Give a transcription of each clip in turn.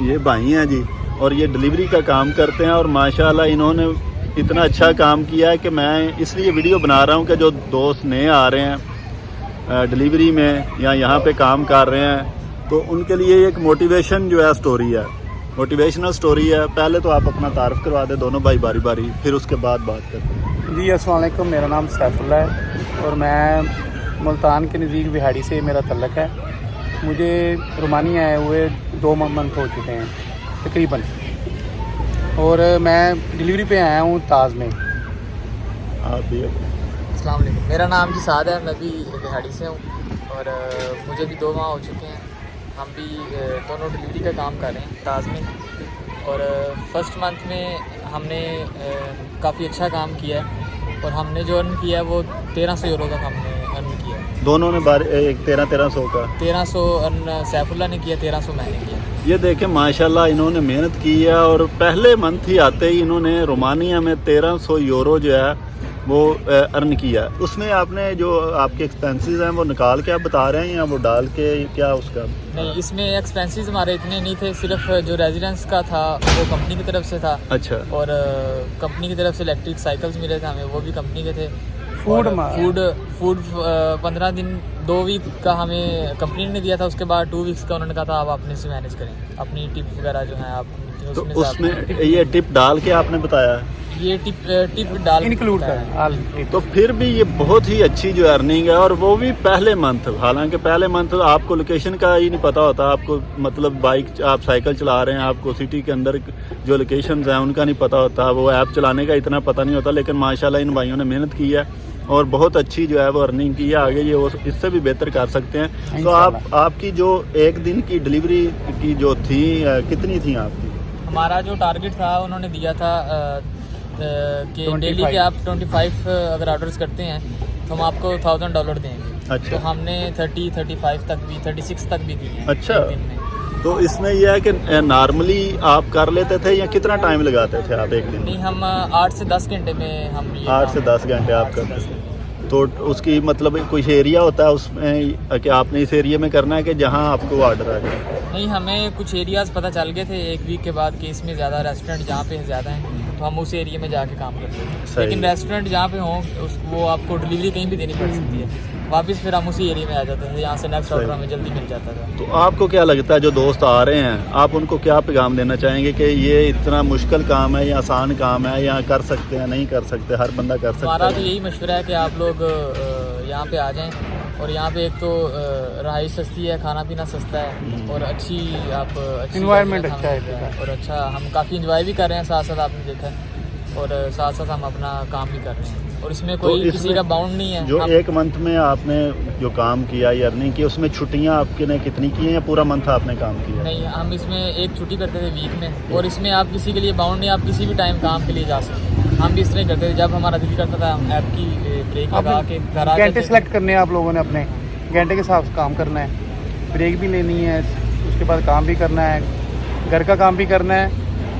یہ بھائی ہیں جی اور یہ ڈلیوری کا کام کرتے ہیں اور ماشاءاللہ انہوں نے اتنا اچھا کام کیا ہے کہ میں اس لیے ویڈیو بنا رہا ہوں کہ جو دوست نئے آ رہے ہیں ڈلیوری میں یا یہاں پہ کام کر رہے ہیں تو ان کے لیے ایک موٹیویشن جو ہے سٹوری ہے، موٹیویشنل سٹوری ہے۔ پہلے تو آپ اپنا تعارف کروا دیں دونوں بھائی باری باری، پھر اس کے بعد بات کرتے ہیں۔ جی السلام علیکم، میرا نام سیف اللہ ہے اور میں ملتان کے نزدیک بہاڑی سے میرا تعلق ہے۔ مجھے رومانی آئے ہوئے 2 منتھ ہو چکے ہیں تقریباً، اور میں ڈلیوری پہ آیا ہوں تاز میں۔ آپ بھی السلام علیکم، میرا نام جی سعد ہے، میں بھی بہاڑی سے ہوں اور مجھے بھی 2 ماہ ہو چکے ہیں۔ ہم بھی دونوں ڈلیوری کا کام کر رہے ہیں تاز میں، اور فرسٹ منتھ میں ہم نے کافی اچھا کام کیا ہے اور ہم نے جو ارن کیا ہے وہ 1300 یورو تک ہم نے ارن کیا ہے۔ دونوں نے 1300 کا 1300 ارن سیف اللہ نے کیا، 1300 میں نے کیا۔ یہ دیکھیں ماشاءاللہ انہوں نے محنت کی ہے اور پہلے منتھ ہی آتے ہی انہوں نے رومانیہ میں 1300 یورو جو ہے وہ ارن کیا ہے۔ اس میں آپ نے جو آپ کے ایکسپینسز ہیں وہ نکال کے آپ بتا رہے ہیں یا وہ ڈال کے کیا اس کا؟ نہیں، اس میں ایکسپینسز ہمارے اتنے نہیں تھے، صرف جو ریزیڈنس کا تھا وہ کمپنی کی طرف سے تھا۔ اچھا، اور کمپنی کی طرف سے الیکٹرک سائیکلز ملے تھے ہمیں، وہ بھی کمپنی کے تھے۔ فوڈ 15 دن 2 ویک کا ہمیں کمپنی نے دیا تھا، اس کے بعد 2 ویکس کا انہوں نے کہا تھا آپ اپنے سے مینیج کریں، اپنی ٹپ وغیرہ جو ہیں آپ تو اس میں یہ ٹپ ڈال کے آپ نے بتایا ہے؟ یہ ٹپ ڈال انکلوڈ کریں تو پھر بھی یہ بہت ہی اچھی جو ارننگ ہے، اور وہ بھی پہلے منتھ۔ حالانکہ پہلے منتھ آپ کو لوکیشن کا ہی نہیں پتا ہوتا، آپ کو مطلب بائک آپ سائیکل چلا رہے ہیں، آپ کو سٹی کے اندر جو لوکیشنز ہیں ان کا نہیں پتا ہوتا، وہ ایپ چلانے کا اتنا پتہ نہیں ہوتا، لیکن ماشاءاللہ ان بھائیوں نے محنت کی ہے اور بہت اچھی جو ہے وہ ارننگ کی ہے۔ آگے یہ اس سے بھی بہتر کر سکتے ہیں۔ تو آپ کی جو ایک دن کی ڈلیوری کی جو تھی کتنی تھیں آپ کی؟ ہمارا جو ٹارگٹ تھا انہوں نے دیا تھا کہ ڈیلی کے آپ 25 اگر آرڈرز کرتے ہیں تو ہم آپ کو $1000 دیں گے۔ اچھا، تو ہم نے 35 تک بھی 36 تک بھی کی ہیں اچھا ایک دن میں۔ تو اس میں یہ ہے کہ نارملی آپ کر لیتے تھے یا کتنا ٹائم لگاتے تھے آپ ایک دن؟ نہیں، ہم 8 سے 10 گھنٹے میں ہم 8 سے 10 گھنٹے آپ کرتے ہیں۔ تو اس کی مطلب کوئی ایریا ہوتا ہے اس میں کہ آپ نے اس ایریے میں کرنا ہے کہ جہاں آپ کو آرڈر آ جائے؟ نہیں، ہمیں کچھ ایریاز پتہ چل گئے تھے 1 ویک کے بعد کہ اس میں زیادہ ریسٹورینٹ جہاں پہ زیادہ ہیں تو ہم اس ایریے میں جا کے کام کرتے ہیں۔ لیکن ریسٹورینٹ جہاں پہ ہوں وہ آپ کو ڈلیوری کہیں بھی دینی پڑ سکتی ہے، واپس پھر ہم اسی ایریے میں آ جاتے ہیں، یہاں سے نیکسٹ آرڈر ہمیں جلدی مل جاتا تھا۔ تو آپ کو کیا لگتا ہے جو دوست آ رہے ہیں آپ ان کو کیا پیغام دینا چاہیں گے کہ یہ اتنا مشکل کام ہے یا آسان کام ہے، یا کر سکتے ہیں نہیں کر سکتے، ہر بندہ کر سکتا ہے؟ ہمارا تو یہی مشورہ ہے کہ آپ لوگ یہاں پہ آ جائیں، اور یہاں پہ ایک تو رہائش سستی ہے، کھانا پینا سستا ہے، اور اچھی انوائرمنٹ اچھا ہے، اور اچھا ہم کافی انجوائے بھی کر رہے ہیں، ساتھ ساتھ آپ نے دیکھا ہے، اور ساتھ ساتھ ہم اپنا کام بھی کر رہے ہیں، اور اس میں کوئی کسی کا باؤنڈ نہیں ہے۔ جو ایک منتھ میں آپ نے جو کام کیا یا ارننگ کی، اس میں چھٹیاں آپ کے نے کتنی کی ہیں یا پورا منتھ آپ نے کام کیا؟ نہیں، ہم اس میں ایک چھٹی کرتے تھے ویک میں، اور اس میں آپ کسی کے لیے باؤنڈ نہیں، آپ کسی بھی ٹائم کام کے لیے جا سکتے ہیں۔ ہم بھی اس طرح ہی کرتے تھے، جب ہمارا دل کرتا تھا ہم ایپ کی بریک لگا کے گھر آ گھنٹے سلیکٹ کرنے ہیں آپ لوگوں نے، اپنے گھنٹے کے حساب سے کام کرنا ہے، بریک بھی لینی ہے، اس کے بعد کام بھی کرنا ہے، گھر کا کام بھی کرنا ہے،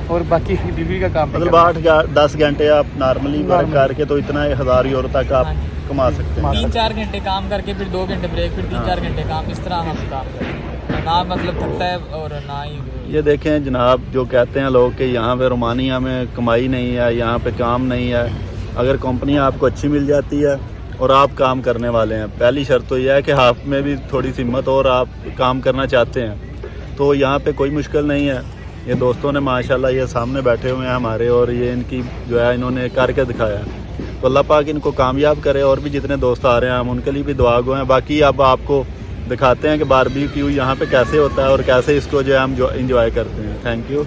اور باقی ڈلیوری کا کام بھی مطلب کرنا ہے۔ 8-10 گھنٹے آپ نارملی ورک کر کے تو اتنا 1000 یورو تک آپ کما سکتے ہیں۔ 3-4 گھنٹے کام کر کے پھر 2 گھنٹے بریک، پھر 3-4 گھنٹے کام، اس طرح ہم کام کرتے ہیں، نہ مطلب تھکتا ہے اور نہ ہی۔ یہ دیکھیں جناب، جو کہتے ہیں لوگ کہ یہاں پہ رومانیہ میں کمائی نہیں ہے، یہاں پہ کام نہیں ہے، اگر کمپنی آپ کو اچھی مل جاتی ہے اور آپ کام کرنے والے ہیں، پہلی شرط تو یہ ہے کہ آپ میں بھی تھوڑی سی ہمت اور آپ کام کرنا چاہتے ہیں، تو یہاں پہ کوئی مشکل نہیں ہے۔ یہ دوستوں نے ماشاءاللہ یہ سامنے بیٹھے ہوئے ہیں ہمارے، اور یہ ان کی جو ہے انہوں نے کر کے دکھایا ہے، تو اللہ پاک ان کو کامیاب کرے، اور بھی جتنے دوست آ رہے ہیں ہم ان کے لیے بھی دعا گو ہیں۔ باقی اب آپ کو دکھاتے ہیں کہ باربیکیو یہاں پہ کیسے ہوتا ہے اور کیسے اس کو جو ہے ہم انجوائے کرتے ہیں۔ Thank you.